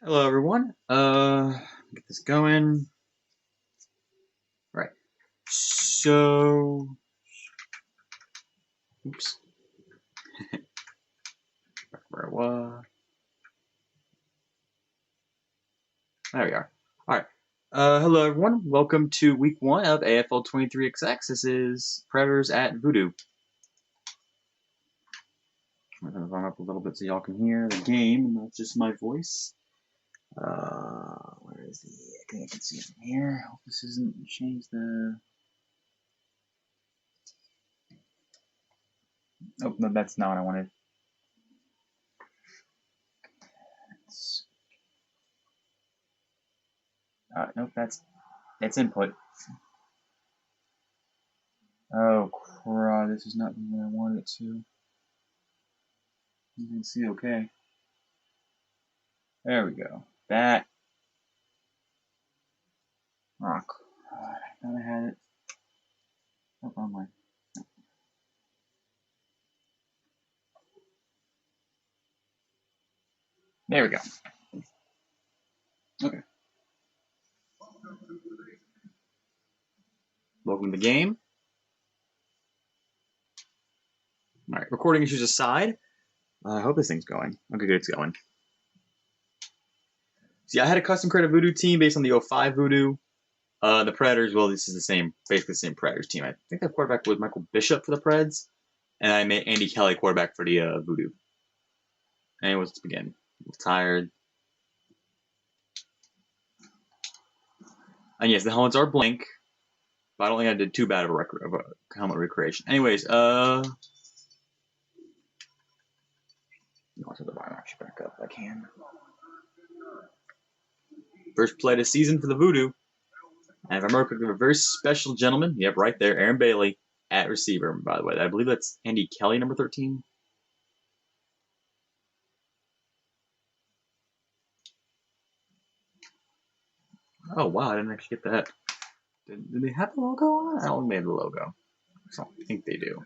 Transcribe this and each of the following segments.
Hello, everyone. Get this going. Right. So, oops. Back where I was. There we are. All right. Hello, everyone. Welcome to week 1 of AFL 23XX. This is Predators at VooDoo. I'm going to run up a little bit so y'all can hear the game and not just my voice. Where is the? I think I can see it from here. Hope this isn't changed the. Oh, no, that's not what I wanted. Nope, that's input. Oh, crud, this is not the way I wanted it to. You can see okay. There we go. That. Oh, crud, I thought I had it. Oh, wrong way. There we go. Okay. Welcome to the game. All right, recording issues aside, I hope this thing's going. Okay, good, it's going. See, I had a custom created VooDoo team based on the 05 VooDoo. The Predators, well, this is basically the same Predators team. I think the quarterback was Michael Bishop for the Preds, and I made Andy Kelly quarterback for the VooDoo. Anyways, let's begin. I'm tired. And yes, the helmets are blank, but I don't think I did too bad of a helmet recreation. Anyways, I'll set the volume actually back up if I can. First play of the season for the VooDoo. And if I remember correctly, a very special gentleman. Yep, right there, Aaron Bailey at receiver, by the way. I believe that's Andy Kelly, number 13. Oh, wow, I didn't actually get that. Did they have the logo on it? I don't think they have the logo. I don't think they do.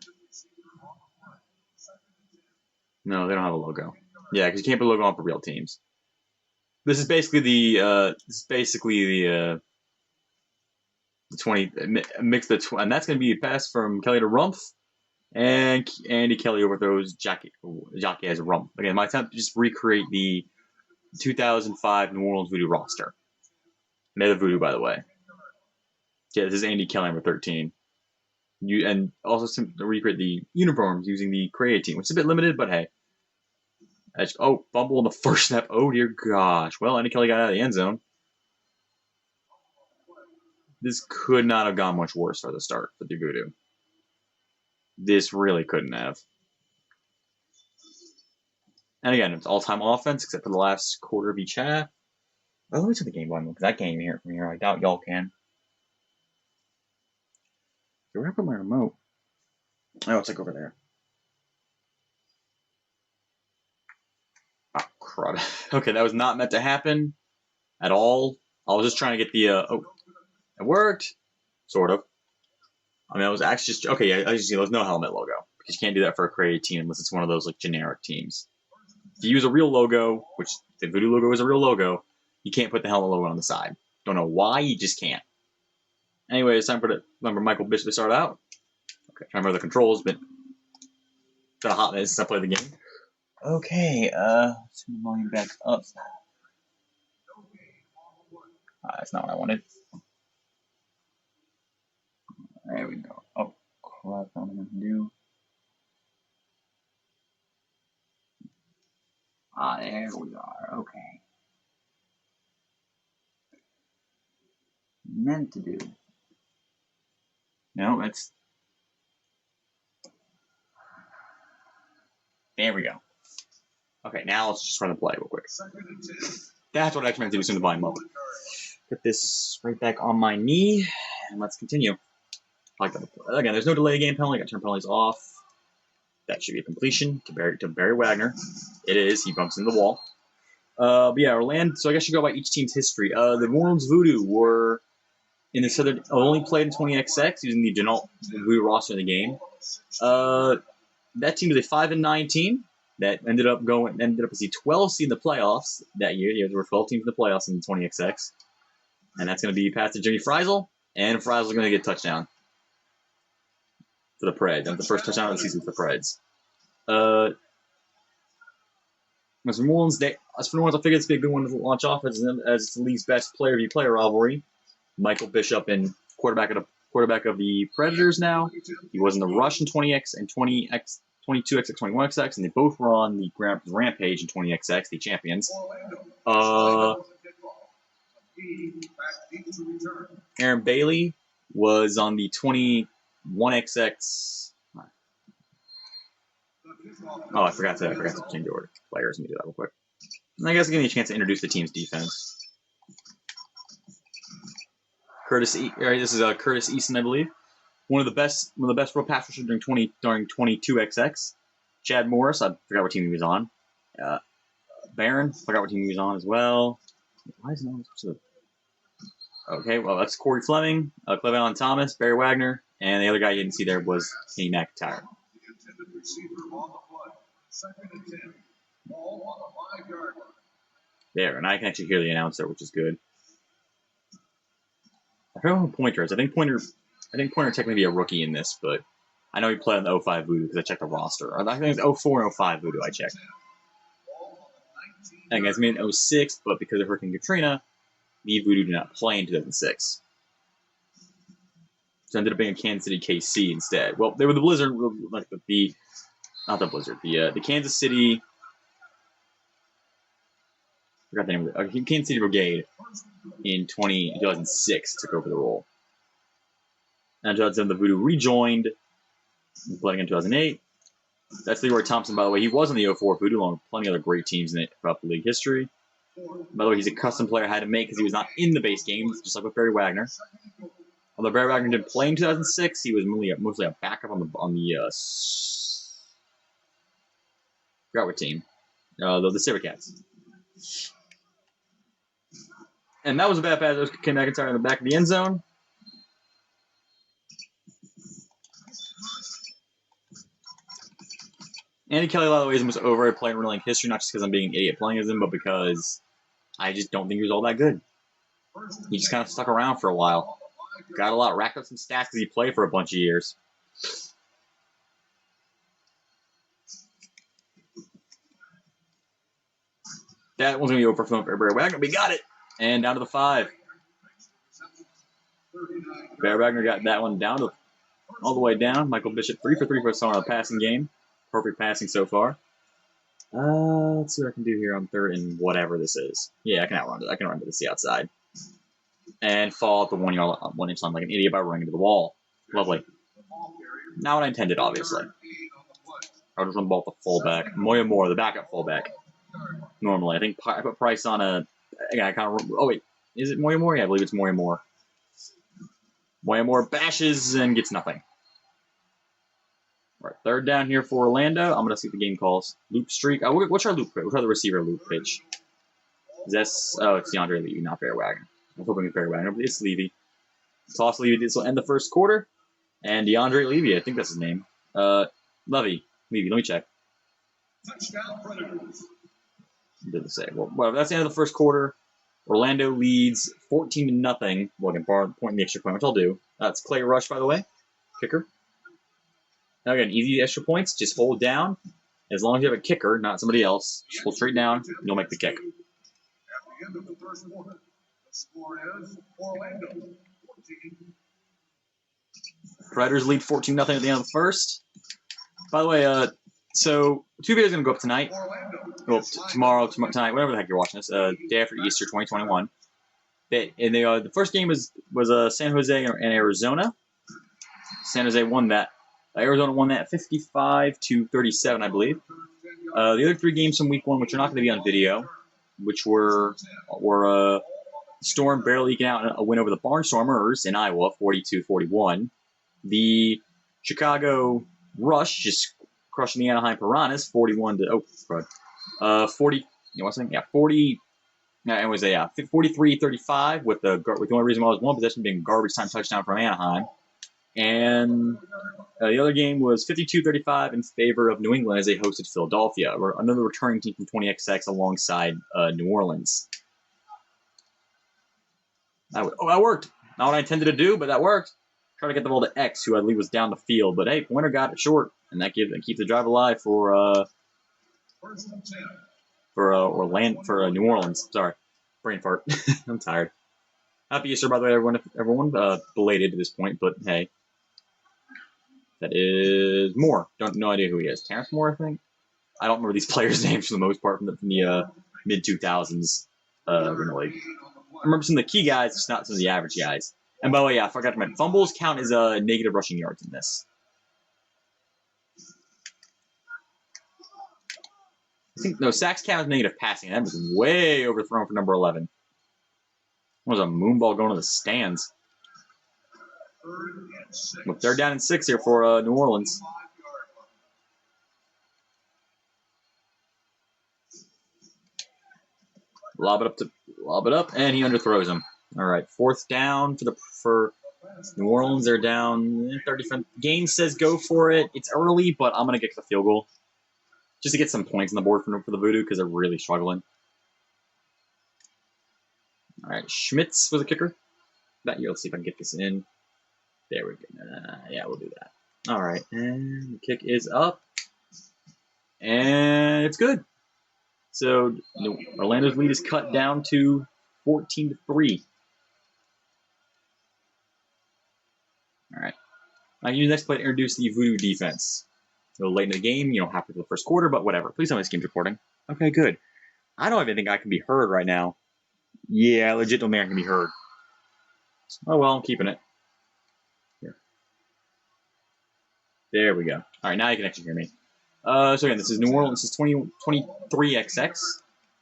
No, they don't have a logo. Yeah, because you can't put a logo on for real teams. This is basically the 20 mix and that's going to be a pass from Kelly to Rumpf, and Andy Kelly overthrows Jockey as a Rumpf. Again, my attempt to just recreate the 2005 New Orleans VooDoo roster. They're the VooDoo, by the way. Yeah, this is Andy Kelly, number 13. And also to recreate the uniforms using the created team, which is a bit limited, but hey. Oh, fumble in the first snap. Oh, dear gosh. Well, Andy Kelly got out of the end zone. This could not have gone much worse for the start for the VooDoo. This really couldn't have. And again, it's all-time offense except for the last quarter of each half. Oh, let me turn the game volume because I can't even hear it from here. I doubt y'all can. Where I put my remote? Oh, it's like over there. Oh, crud. Okay, that was not meant to happen at all. I was just trying to get the, oh, it worked. Sort of. I mean, I was actually just, okay, yeah, as you see, there's no helmet logo. Because you can't do that for a created team unless it's one of those, like, generic teams. If you use a real logo, which the VooDoo logo is a real logo, you can't put the helmet logo on the side. Don't know why, you just can't. Anyway, it's time for remember Michael Bishop to start out. Okay, trying to remember the controls, but it's been a hot minute since I played the game. Okay, let's turn the volume back up. That's not what I wanted. There we go. Oh, crap, I don't know what to do. There we are. Okay. Meant to do. No, that's. There we go. Okay, now let's just run the play real quick. That's what I actually meant to do as soon as the volume up. Put this right back on my knee, and let's continue. Again, there's no delay game penalty. I got turn penalties off. That should be a completion to Barry Wagner. It is. He bumps into the wall. But yeah, Orlando. So I guess you go by each team's history. The Orleans VooDoo were in the Southern. Only played in 20XX using the VooDoo roster in the game. That team was a 5-9 team. that ended up as the 12th seed in the playoffs that year. There were 12 teams in the playoffs in 20XX. And that's going to be passed to Jimmy Friesel. And Friesel's going to get a touchdown for the Preds. That's the first touchdown of the season for the Preds. As for New Orleans, I figured it's going to be a good one to launch off as the league's best player-v-player rivalry. Michael Bishop and quarterback of the Predators now. He was in the Rush in 20X and 22XX, 21XX, and they both were on the Rampage in 20XX, the champions. Aaron Bailey was on the 21XX. Oh, I forgot to change the order. Players, let me do that real quick. And I guess give me a chance to introduce the team's defense. This is Curtis Easton, I believe. One of the best road pass rushers during 22XX. Chad Morris, I forgot what team he was on. Barron, forgot what team he was on as well. Why is it not supposed to? Okay, well that's Corey Fleming, Cleveland Thomas, Barry Wagner, and the other guy you didn't see there was Kenny McIntyre. There, and I can actually hear the announcer, which is good. I don't know who Pointer is. I think Pointer technically be a rookie in this, but I know he played on the 05 VooDoo because I checked the roster. I think it's 04 and 05 VooDoo I checked. I think it's made in 06, but because of Hurricane Katrina, the VooDoo did not play in 2006. So it ended up being a Kansas City KC instead. Well, they were the Blizzard, like not the Blizzard, the Kansas City. I forgot the name of it. Kansas City Brigade in 2006 took over the role. And 2007, the VooDoo rejoined, playing in 2008. That's Leroy Thompson, by the way. He was in the 04 VooDoo, along with plenty of other great teams in it throughout the league history. By the way, he's a custom player I had to make because he was not in the base games, just like with Barry Wagner. Although Barry Wagner didn't play in 2006, he was mostly a backup on the forgot what team. The Sabercats. And that was a bad pass. That was Ken McIntyre in the back of the end zone. Andy Kelly, a lot of ways, was over playing Running League history, not just because I'm being an idiot playing as him, but because I just don't think he was all that good. He just kind of stuck around for a while. Got a lot, racked up some stats because he played for a bunch of years. That one's going to be over for Barry Wagner. We got it! And down to the 5. Barry Wagner got that one down to all the way down. Michael Bishop 3 for 3 for on the passing game. Perfect passing so far. Let's see what I can do here on third and whatever this is. Yeah, I can outrun it. I can run to the outside. And fall at the 1 yard, 1 inch line like an idiot by running into the wall. Lovely. Not what I intended, obviously. I'll just run the ball with the fullback. Moya Moore, the backup fullback. Normally, I think I put Price on a. I kind of. Oh wait, is it Moya Moore? Yeah, I believe it's Moya Moore. Moya Moore bashes and gets nothing. All right, third down here for Orlando. I'm gonna see what the game calls. Loop streak. What's our loop pitch? What's our receiver loop pitch? It's DeAndre Levy, not Barry Wagner. I'm hoping it's Barry Wagner, but it's Levy. Toss Levy. This will end the first quarter. And DeAndre Levy, I think that's his name. Levy. Let me check. Touchdown Predators. Didn't say. Well, that's the end of the first quarter. Orlando leads 14-0. Well, I can point the extra point, which I'll do. That's Clay Rush, by the way. Kicker. Now again, easy extra points. Just hold down. As long as you have a kicker, not somebody else, just hold straight down. You'll make the kick. At the end of the first quarter, the score is Orlando 14. Predators lead 14-0 at the end of the first. By the way, so 2 videos are going to go up tonight. Well, tomorrow, tonight, whatever the heck you're watching this. Day after Easter, 2021. And the first game was San Jose and Arizona. San Jose won that. Arizona won that 55-37, I believe. The other 3 games from week 1, which are not going to be on video, which were Storm barely eking out a win over the Barnstormers in Iowa, 42-41. The Chicago Rush just crushing the Anaheim Piranhas, 41 to 40. You know what I'm saying? Yeah, 40. It was 43-35 with the only reason why it was one possession being a garbage time touchdown from Anaheim. And the other game was 52-35 in favor of New England as they hosted Philadelphia, or another returning team from 20XX alongside New Orleans. That worked. Not what I intended to do, but that worked. Try to get the ball to X, who I believe was down the field, but hey, Pointer got it short, and that keeps the drive alive for New Orleans. Sorry, brain fart. I'm tired. Happy Easter, by the way, everyone. Belated at this point, but hey, that is Moore. No idea who he is. Terrence Moore, I think. I don't remember these players' names for the most part from the mid 2000s in the league. I remember some of the key guys, just not some of the average guys. And by the way, yeah, I forgot to mention, fumbles count as negative rushing yards in this. I think, no, sacks count as negative passing. That was way overthrown for number 11. That was a moonball going to the stands. But they're down in 6 here for New Orleans. Lob it up, and he underthrows him. All right, 4th down for New Orleans. They're down 30. Game says go for it. It's early, but I'm gonna get the field goal just to get some points on the board for the VooDoo because they're really struggling. All right, Schmitz was a kicker. Let's see if I can get this in. There we go. Yeah, we'll do that. All right, and the kick is up, and it's good. So Orlando's lead is cut down to 14-3. All right. Now use the next play to introduce the VooDoo defense. A little late in the game, halfway through the first quarter, but whatever. Please tell me this game's recording. Okay, good. I don't even think I can be heard right now. Yeah, legit don't think I can be heard. Oh well, I'm keeping it. Here. There we go. All right, now you can actually hear me. So again, this is New Orleans. This is 23XX.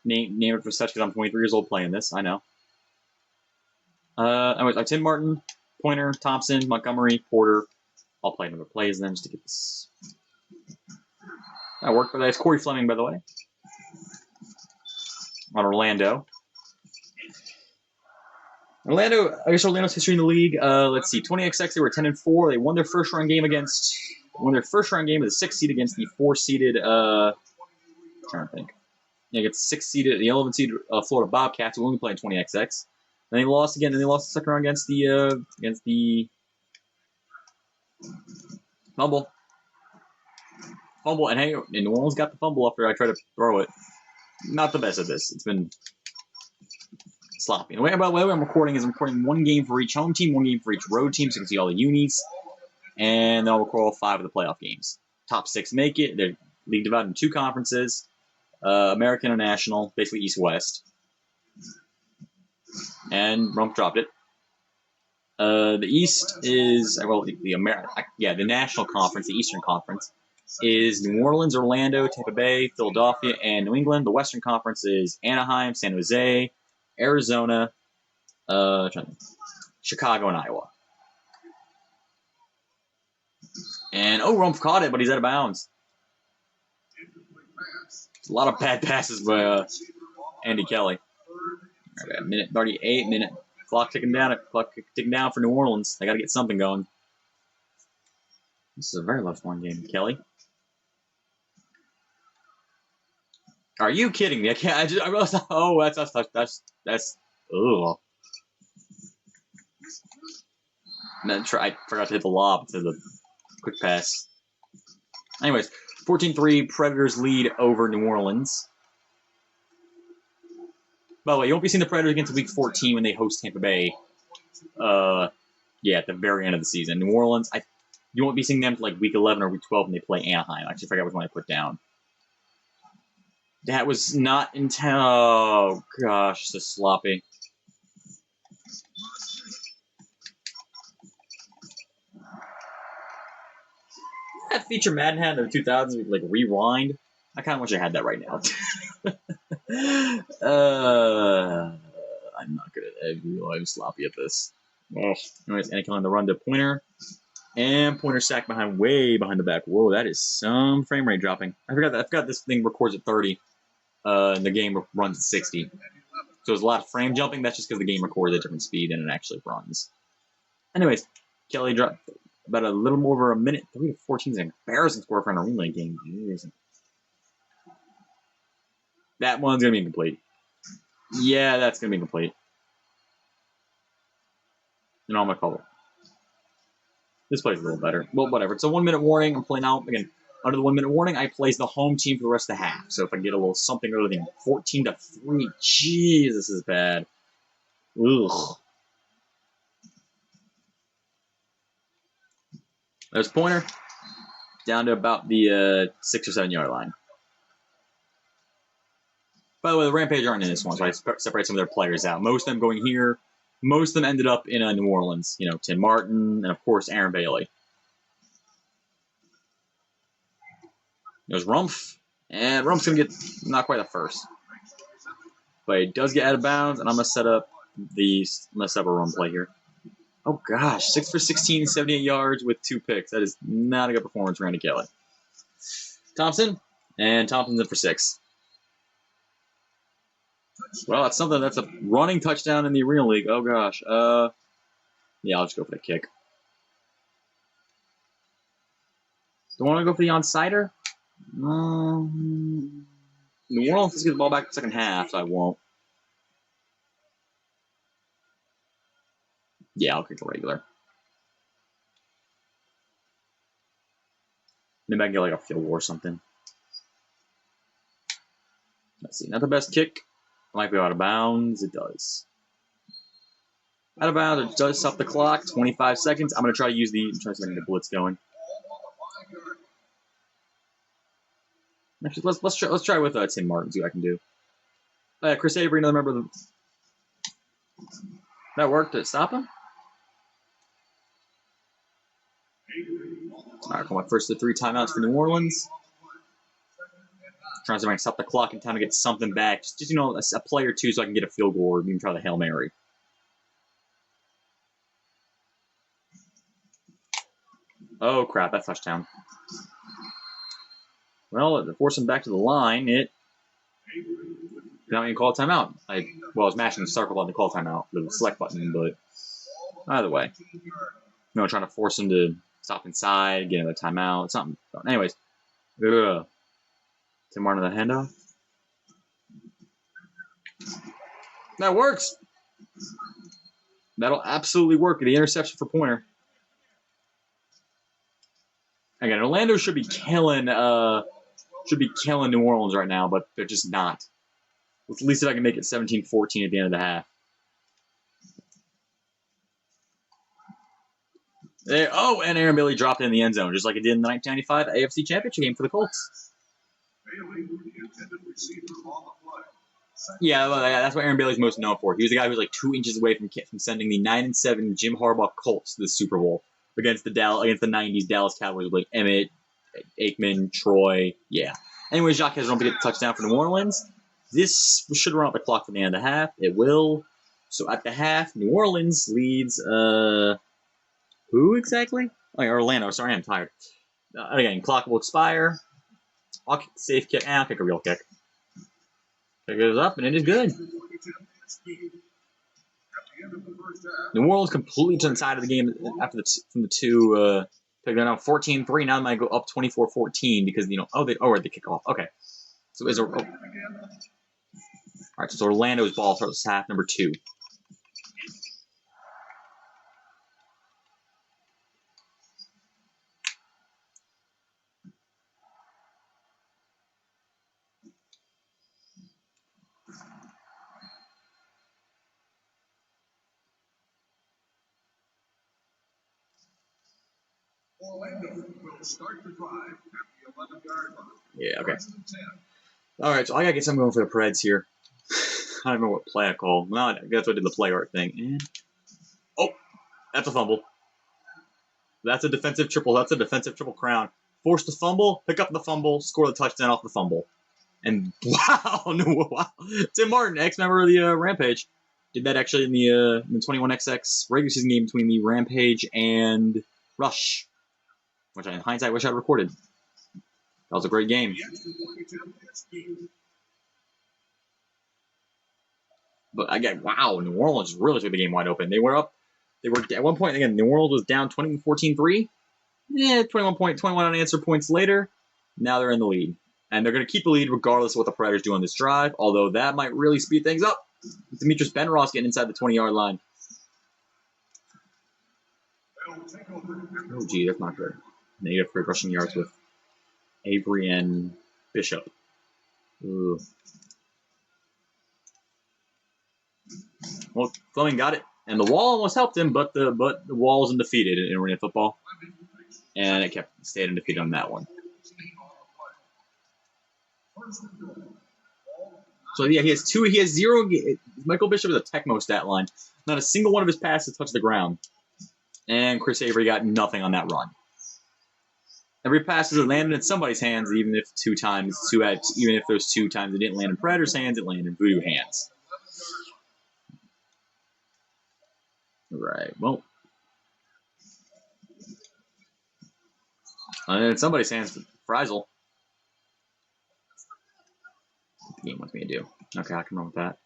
Name it for such because I'm 23 years old playing this. I know. Anyways, Tim Martin, Pointer, Thompson, Montgomery, Porter. I'll play another plays then just to get this. That worked, but that's Corey Fleming, by the way. On Orlando. I guess Orlando's history in the league. Let's see, 20XX, they were 10-4. They won their first round game of the 6th seed against the 4-seeded. I'm trying to think. Yeah, against the 6-seeded, the 11-seeded Florida Bobcats, who only played 20XX. Then they lost again. Then they lost the second round against the fumble, and hey, New Orleans got the fumble after I tried to throw it. Not the best at this. It's been sloppy. And by the way, I'm recording one game for each home team, one game for each road team, so you can see all the unis. And then I'll record all 5 of the playoff games. Top 6 make it. They're league divided in 2 conferences, American and National, basically East-West. And Rump dropped it. The East is, the National Conference, the Eastern Conference, is New Orleans, Orlando, Tampa Bay, Philadelphia, and New England. The Western Conference is Anaheim, San Jose, Arizona, Chicago, and Iowa. And, Rump caught it, but he's out of bounds. A lot of bad passes by Andy Kelly. Okay, minute 38, clock ticking down for New Orleans. They got to get something going. This is a very low-scoring game, Kelly. Are you kidding me? I realized. Oh, that's. Ugh. I forgot to hit the lob to the quick pass. Anyways, 14-3, Predators lead over New Orleans. By the way, you won't be seeing the Predators against Week 14 when they host Tampa Bay. At the very end of the season. New Orleans, you won't be seeing them until Week 11 or Week 12 when they play Anaheim. I actually forgot which one I put down. That was not intense. Oh, gosh, so sloppy. That feature Madden had in the 2000s, rewind. I kind of wish I had that right now. I'm not good at it. I'm sloppy at this. Anyways, and killing the run to Pointer. And Pointer sack way behind the back. Whoa, that is some frame rate dropping. I forgot this thing records at 30. And the game runs at 60. So there's a lot of frame jumping. That's just because the game records at a different speed than it actually runs. Anyways, Kelly dropped. about a little more over a minute. 3 to 14 is an embarrassing score for an Arena League game. Jeez. That one's going to be incomplete. Yeah, that's going to be incomplete. And I'm going to call it. This plays a little better. Well, whatever. It's a 1 minute warning. I'm playing out. Again, under the 1 minute warning, I plays the home team for the rest of the half. So if I get a little something other than 14 to 3, jeez, this is bad. Ugh. There's Pointer. Down to about the 6 or 7 yard line. By the way, the Rampage aren't in this one, so I separate some of their players out. Most of them going here. Most of them ended up in New Orleans. You know, Tim Martin and, of course, Aaron Bailey. There's Rumpf. And Rumpf's going to get not quite a first. But it does get out of bounds, and I'm going to set up a run play here. Oh, gosh. 6 for 16, 78 yards with 2 picks. That is not a good performance for Randy Kelly. Thompson. And Thompson's in for 6. Well, that's something. That's a running touchdown in the Arena League. Oh, gosh. Yeah, I'll just go for the kick. Don't want to go for the onside-er? New Orleans is going to get the ball back in the second half, so I won't. Yeah, I'll kick the regular. Maybe I can get like a field goal or something. Let's see. Not the best kick. Might go out of bounds. It does. Out of bounds. It does stop the clock. 25 seconds. I'm going to try to use try to get the blitz going. Actually, let's try with Tim Martin. See what I can do. Chris Avery, another member of the. That worked. Did it stop him? All right, come on. First of the 3 timeouts for New Orleans. Trying to see if I can stop the clock in time to get something back. Just a play or two so I can get a field goal or even try the Hail Mary. Oh, crap. That's touchdown. Well, to force him back to the line, now you call a timeout. I was mashing the circle button to call timeout, the select button, but either way. Trying to force him to stop inside, get another timeout, something. Anyways. Tim Martin on the handoff. That works. That'll absolutely work. The interception for Pointer. Again, Orlando should be killing New Orleans right now, but they're just not. At least if I can make it 17-14 at the end of the half. And Aaron Bailey dropped it in the end zone, just like it did in the 1995 AFC Championship game for the Colts. Yeah, that's what Aaron Bailey's most known for. He was the guy who was like 2 inches away from sending the 9-7 Jim Harbaugh Colts to the Super Bowl against the 90s Dallas Cowboys with like Emmett, Aikman, Troy. Yeah. Anyways, Jacques has run to get the touchdown for New Orleans. This should run out the clock for the end of the half. It will. So at the half, New Orleans leads. Who exactly? Oh, Orlando. Sorry, I'm tired. Again, clock will expire. I'll kick the safe kick. I'll kick a real kick. Kick goes up, and it is good. New Orleans completely to the side of the game from the 2. They're now 14-3. Now they might go up 24-14 because they kick off. Okay. So is all right. So Orlando's ball starts half number 2. Orlando will start the drive at the 11-yard line. Yeah, okay. All right, so I got to get something going for the Preds here. I don't know what play I call. Well, I guess I did the play art thing. And that's a fumble. That's a defensive triple. That's a defensive triple crown. Force the fumble, pick up the fumble, score the touchdown off the fumble. And wow. Tim Martin, ex-member of the Rampage, did that actually in the 21XX regular season game between the Rampage and Rush, which I, in hindsight, wish I'd recorded. That was a great game. But again, wow, New Orleans really took the game wide open. They were up. They were at one point again. New Orleans was down 14-3. Yeah, 21 unanswered points later. Now they're in the lead. And they're going to keep the lead regardless of what the Predators do on this drive, although that might really speed things up. Demetrius Benross getting inside the 20-yard line. Oh, gee, that's not good. Negative for rushing yards with Avery and Bishop. Ooh. Well, Fleming got it, and the wall almost helped him, but the wall was undefeated in arena football, and it stayed undefeated on that one. So yeah, he has 0. Michael Bishop is a Tecmo stat line. Not a single one of his passes touched the ground, and Chris Avery got nothing on that run. Every pass that landed in somebody's hands, even if those 2 times it didn't land in Predators' hands, it landed in Voodoo hands. Right. Well, and in somebody's hands, Frizel. What the game wants me to do. Okay, I can run with that.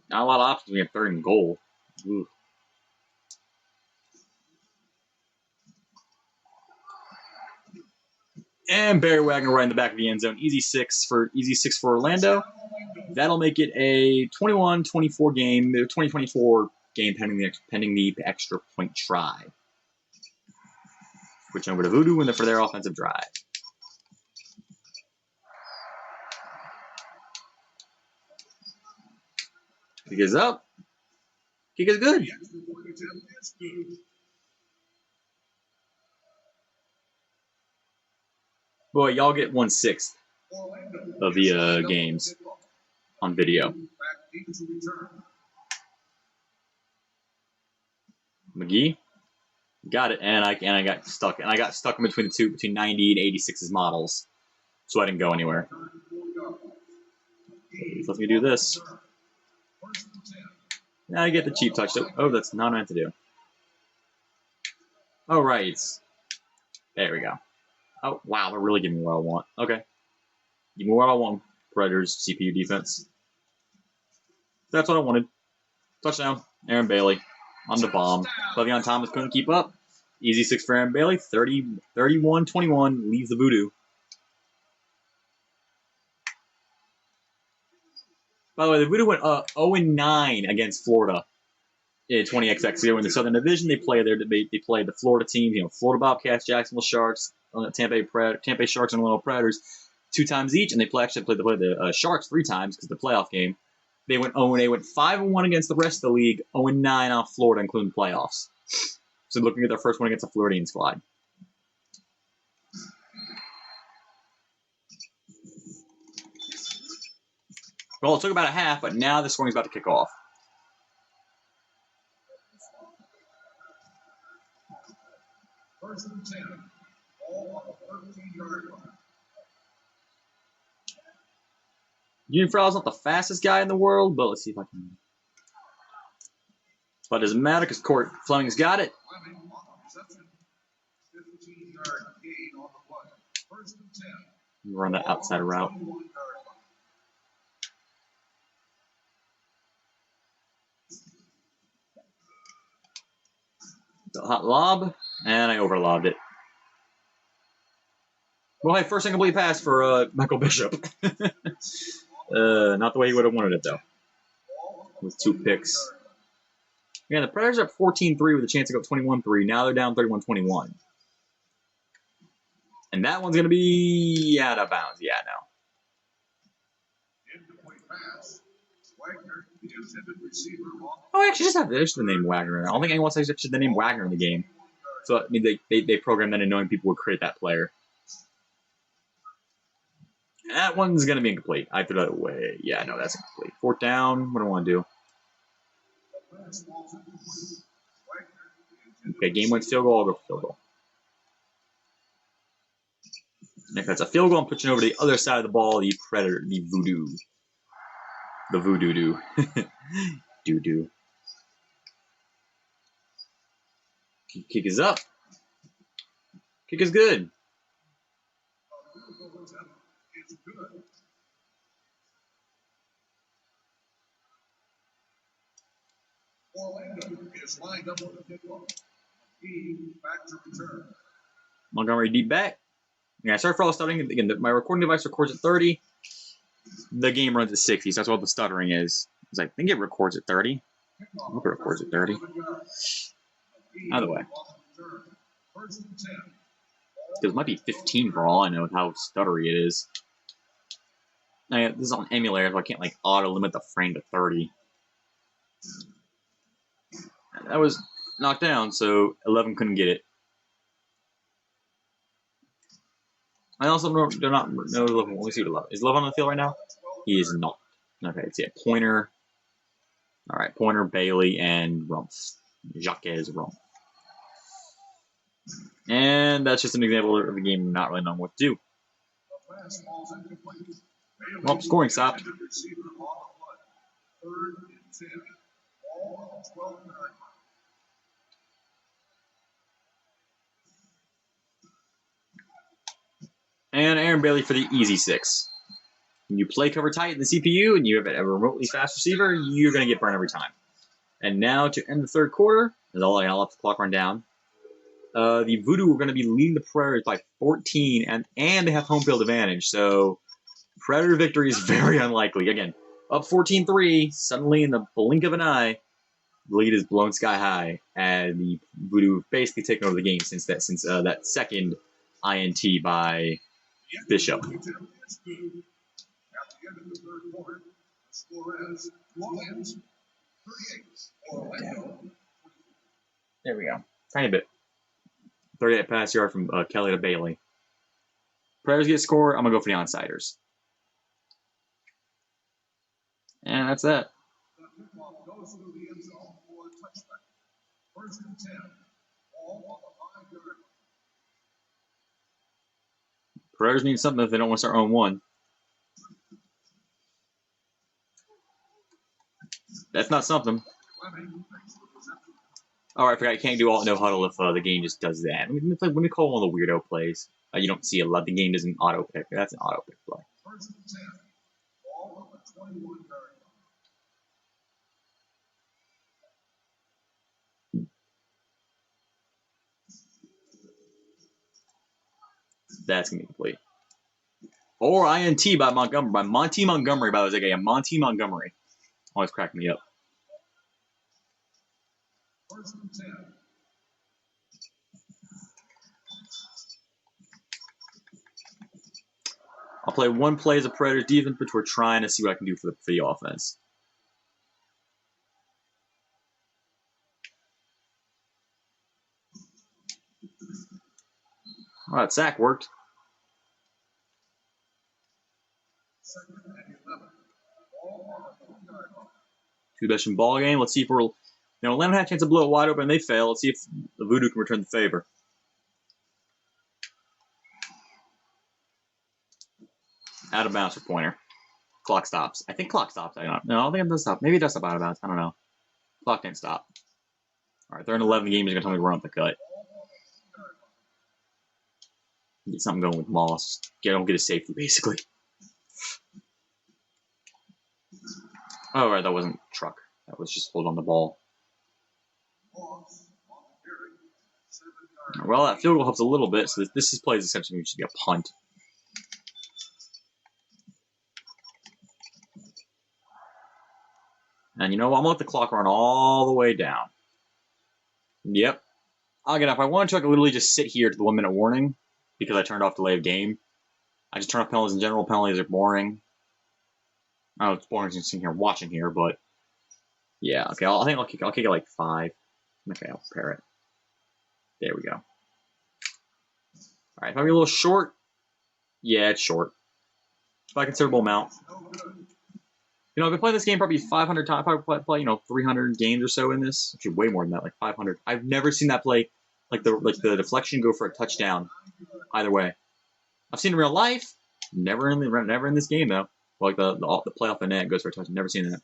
Not a lot of options. We have 3rd and goal. Ooh. And Barry Wagner right in the back of the end zone. Easy six for Orlando. That'll make it a 21-24 game, 20-24 game pending the extra point try. Switch over to VooDoo for their offensive drive. Kick is up. Kick is good. Boy, y'all get 1/6 of the games on video. McGee got it, and I got stuck, and I got stuck in between 90 and 86's models, so I didn't go anywhere. Let me do this. Now I get the cheap touch. Oh, that's not meant to do. Oh, right. There we go. Oh, wow, they're really giving me what I want. Okay. Give me what I want. Predators, CPU defense. That's what I wanted. Touchdown. Aaron Bailey on the bomb. Le'Veon Thomas couldn't keep up. Easy 6 for Aaron Bailey. 31-21 leads the VooDoo. By the way, the VooDoo went 0-9 against Florida in 20XX. They were in the Southern Division. They play the Florida teams, Florida Bobcats, Jacksonville Sharks, Tampa Bay Sharks, and Orlando Predators 2 times each, and they play the Sharks 3 times because the playoff game. They went 5-1 against the rest of the league, 0-9 off Florida, including playoffs. So looking at their first one against the Floridian squad. Well, it took about a half, but now the scoring's about to kick off. First and 10. Ball on the 13-yard line. Unifrow's not the fastest guy in the world, but let's see if I can. But it doesn't matter because Court Fleming's got it. Fleming on the reception. 15-yard gain on the play. First and 10. Run that outside route. The hot lob, and I overlobbed it. Well, hey, first incomplete pass for Michael Bishop. Not the way he would have wanted it, though. With 2 picks. Yeah, the Predators are up 14-3 with a chance to go 21-3. Now they're down 31-21. And that one's going to be out of bounds. Yeah, no. Oh, actually, just the name Wagner. I don't think anyone says actually the name Wagner in the game. So, I mean, they programmed that in knowing people would create that player. That one's going to be incomplete. I threw that away. Yeah, no, that's incomplete. 4th down. What do I want to do? Okay, game wins field goal. I'll go for field goal. And if that's a field goal, I'm pushing over to the other side of the ball, the Predator, the VooDoo. The VooDoo-doo. Doo-doo. Kick is up. Kick is good. Orlando is lined up with the kickoff. Key back to return. Montgomery deep back. Yeah, sorry for all the stuttering. Again, my recording device records at 30. The game runs at 60, so that's what the stuttering is. I think it records at 30. I hope it records at 30. Either way. First and 10. Because it might be 15 for all I know with how stuttery it is. Now, this is on emulator, so I can't like auto limit the frame to 30. That was knocked down, so 11 couldn't get it. I also do not know 11. Let me see what 11 is. 11 on the field right now? He is not. Okay, let's see. Pointer. All right, Pointer, Bailey, and Rumpf. Jacques Rumpf. And that's just an example of the game not really knowing what to do. Well, scoring stopped. Third and 10. Ball 12-9. And Aaron Bailey for the easy 6. When you play cover tight in the CPU and you have a remotely fast receiver, you're going to get burned every time. And now to end the third quarter, I'll let the clock run down. The VooDoo are going to be leading the Predators by 14, and they have home field advantage. So Predator victory is very unlikely. Again, up 14-3, suddenly in the blink of an eye, the lead is blown sky high, and the VooDoo have basically taken over the game since that second INT by Bishop. At the end of the third quarter, the score is Orleans 38. Orlando. There we go. Tiny bit. 38 pass yard from Kelly to Bailey. Predators get a score. I'm going to go for the onsiders. And that's that. The kickoff goes through the end zone for a touchback. First and 10. Ball on the 5-yard line. Predators need something if they don't want to start 0-1. That's not something. Oh, I forgot you can't do alt no huddle if the game just does that. Let me call one of the weirdo plays. You don't see a lot. The game doesn't auto pick. That's an auto pick play. First and 10. Ball on the 21-yard line. That's gonna be complete. Or INT by Montgomery, by Monty Montgomery. By the way, Monty Montgomery. Always cracking me up. First and 10. I'll play one play as a Predators defense, which we're trying to see what I can do for the offense. All right, sack worked. Second and 11. Ball on the 2-yard line. Two-possession ball game. Let's see if we're, Atlanta had a chance to blow it wide open and they fail. Let's see if the VooDoo can return the favor. Out of bounds for Pointer. Clock stops. I think clock stops. I don't think it does stop. Maybe it does stop out of bounds. I don't know. Clock didn't stop. All right, they're in 11 games. He's going to tell me to run up the cut. Get something going with Moss. Don't get a safety, basically. Oh, right, that wasn't truck. That was just hold on the ball. Well, that field goal helps a little bit, so this plays essentially should be a punt. And you know what? I'm going to let the clock run all the way down. Yep. Again, if I wanted to, I could literally just sit here to the 1-minute warning because I turned off delay of game. I just turn off penalties in general. Penalties are boring. I know it's boring just sitting here watching here, but yeah. Okay, I think I'll kick it like 5. Okay, I'll prepare it. There we go. All right, if I'm a little short, yeah, it's short. By a considerable amount. I've been playing this game probably 500 times. I probably play 300 games or so in this. Actually, way more than that, like 500. I've never seen that play, like the deflection go for a touchdown. Either way, I've seen it in real life. Never in this game though. Like the play off the net goes for a touchdown. Never seen that.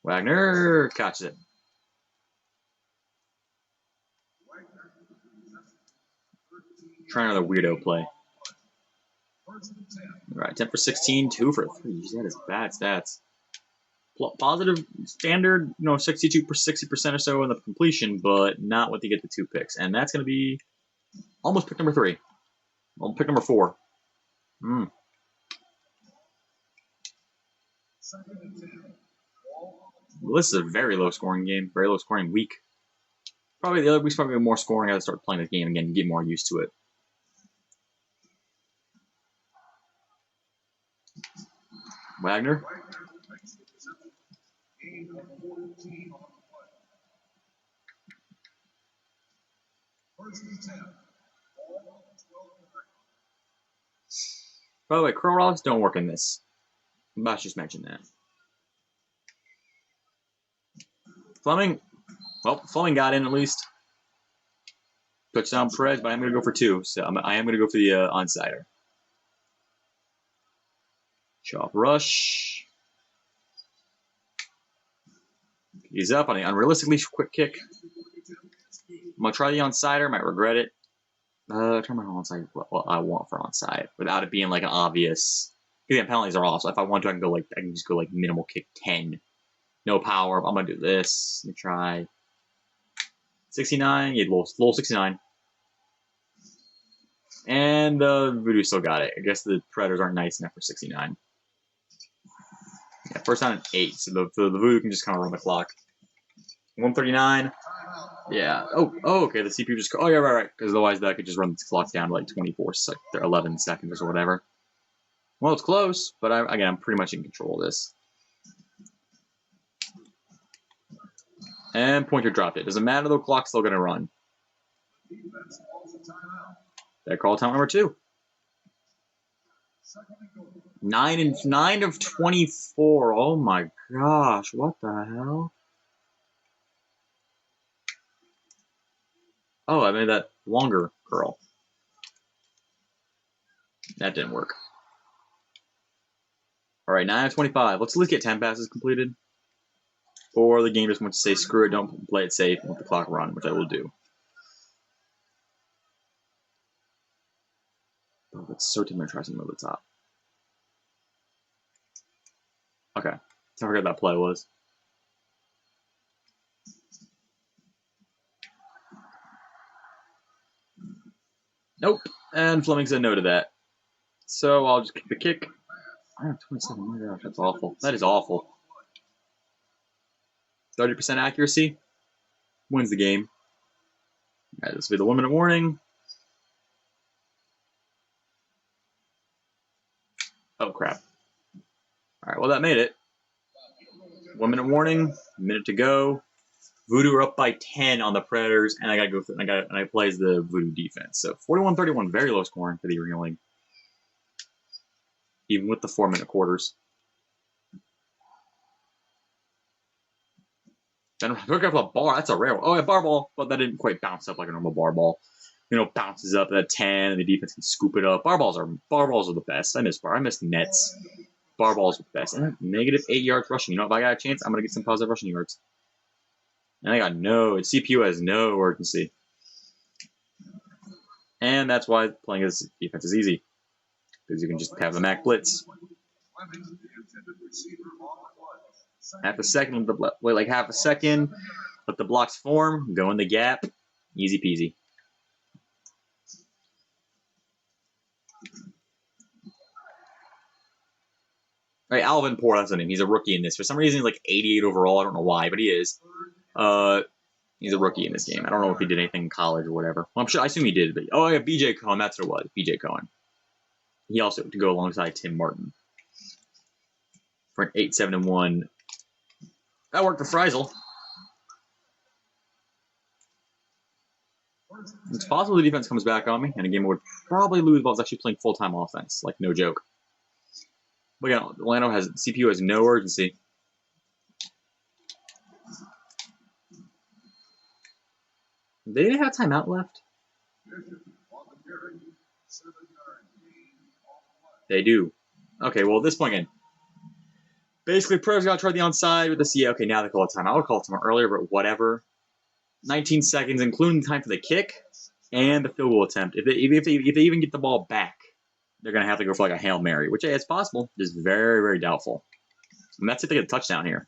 Wagner catches it. Trying another weirdo play. All right, 10 for 16, 2 for 3. That is bad stats. positive standard, 60% or so in the completion, but not what they get the 2 picks. And that's going to be almost pick number 3. Well, pick number 4. Well, this is a very low scoring game, very low scoring week. Probably the other week's probably more scoring. I got to start playing the game again and get more used to it. Wagner. By the way, curl rods don't work in this. I should just mention that. Fleming. Well, Fleming got in at least. Touchdown Perez, but I'm going to go for 2. So I am going to go for the onsider. Chop rush. He's up on the unrealistically quick kick. I'm going to try the onsider. Might regret it. Try my onside. What I want for onside without it being like an obvious. Yeah, penalties are off. So if I want to, I can just go like minimal kick 10. No power. I'm gonna do this. Let me try 69. Yeah, low 69. And VooDoo still got it. I guess the Predators aren't nice enough for 69. Yeah, first down and 8. So the VooDoo can just kind of run the clock. 139. Yeah. Oh, okay. The CPU just. Oh, yeah, right. Because otherwise that could just run the clock down to like 11 seconds or whatever. Well, it's close, but I'm pretty much in control of this. And Pointer dropped it. Doesn't matter, the clock's still going to run. They call time number 2. 9 of 24. Oh my gosh, what the hell? Oh, I made that longer curl. That didn't work. All right, 9 of 25. Let's at least get 10 passes completed. Or the game just wants to say, screw it, don't play it safe, and let the clock run, which I will do. Oh, that's so tempting to try something over the top. Okay. I forgot that play was. Nope. And Fleming said no to that. So I'll just kick the kick. I have 27. Oh my gosh, that's awful. That is awful. 30% accuracy wins the game. All right, this will be the 1-minute warning. Oh, crap. All right, well, that made it. 1-minute warning, minute to go. VooDoo are up by 10 on the Predators, and I play as the VooDoo defense. So 41-31, very low scoring for the Arena League, even with the 4-minute quarters. Then hook up a bar. That's a rare one. Oh, a bar ball, but that didn't quite bounce up like a normal bar ball. Bounces up at 10, and the defense can scoop it up. Bar balls are the best. I miss nets. Bar balls are the best. And negative 8 yards rushing. If I got a chance, I'm gonna get some positive rushing yards. And I got its CPU has no urgency. And that's why playing as defense is easy. Because you can just have the Mac blitz. Half a second, wait like half a second, let the blocks form, go in the gap, easy peasy. All right, Alvin Poor, that's the name. He's a rookie in this. For some reason, he's like 88 overall. I don't know why, but he is. He's a rookie in this game. I don't know if he did anything in college or whatever. Well, I assume he did. But, oh, yeah, BJ Cohen. That's what it was. BJ Cohen. He also to go alongside Tim Martin for an 8-7-1. That worked for Friesel. It's possible the defense comes back on me, and a game I would probably lose if I was actually playing full-time offense. Like, no joke. But yeah, CPU has no urgency. They didn't have timeout left. They do. Okay, well, at this point, again, basically, Pros got to try the onside with the CA. Okay, now they call it timeout. I would call it timeout earlier, but whatever. 19 seconds, including time for the kick and the field goal attempt. If they even get the ball back, they're going to have to go for like a Hail Mary, which is possible. Just very, very doubtful. And that's if they get a touchdown here.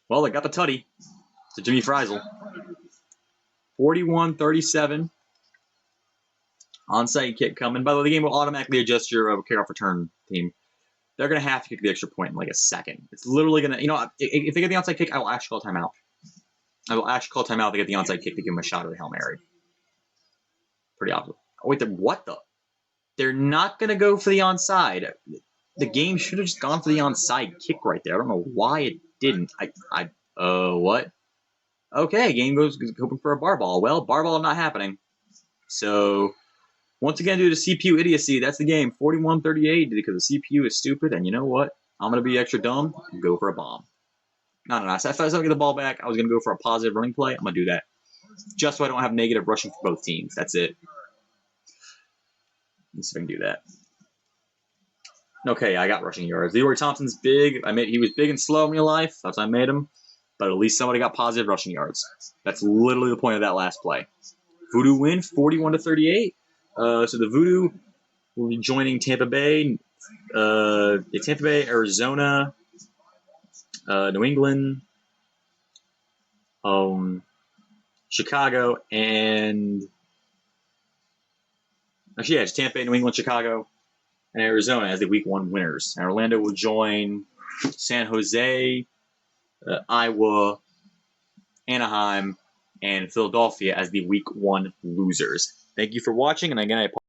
Well, they got the tutty to Jimmy Friesel. 41-37. Onside kick coming. By the way, the game will automatically adjust your kickoff return team. They're going to have to kick the extra point in like a second. It's literally going to, if they get the onside kick, I will actually call timeout. I will actually call timeout to get the onside kick to give them a shot at the Hail Mary. Pretty obvious. Oh, wait, what the? They're not going to go for the onside. The game should have just gone for the onside kick right there. I don't know why it didn't. What? Okay, game goes hoping for a bar ball. Well, bar ball not happening. So, once again, due to CPU idiocy, that's the game. 41-38 because the CPU is stupid. And you know what? I'm going to be extra dumb and go for a bomb. No. If I was going to get the ball back, I was going to go for a positive running play. I'm going to do that. Just so I don't have negative rushing for both teams. That's it. Let's see if I can do that. Okay, I got rushing yards. Leroy Thompson's big. He was big and slow in real life. That's why I made him. But at least somebody got positive rushing yards. That's literally the point of that last play. VooDoo win 41-38. So the VooDoo will be joining Tampa Bay, Arizona, New England, Chicago, and actually, yeah, it's Tampa Bay, New England, Chicago, and Arizona as the Week 1 winners. And Orlando will join San Jose, Iowa, Anaheim, and Philadelphia as the Week 1 losers. Thank you for watching, and again, I apologize.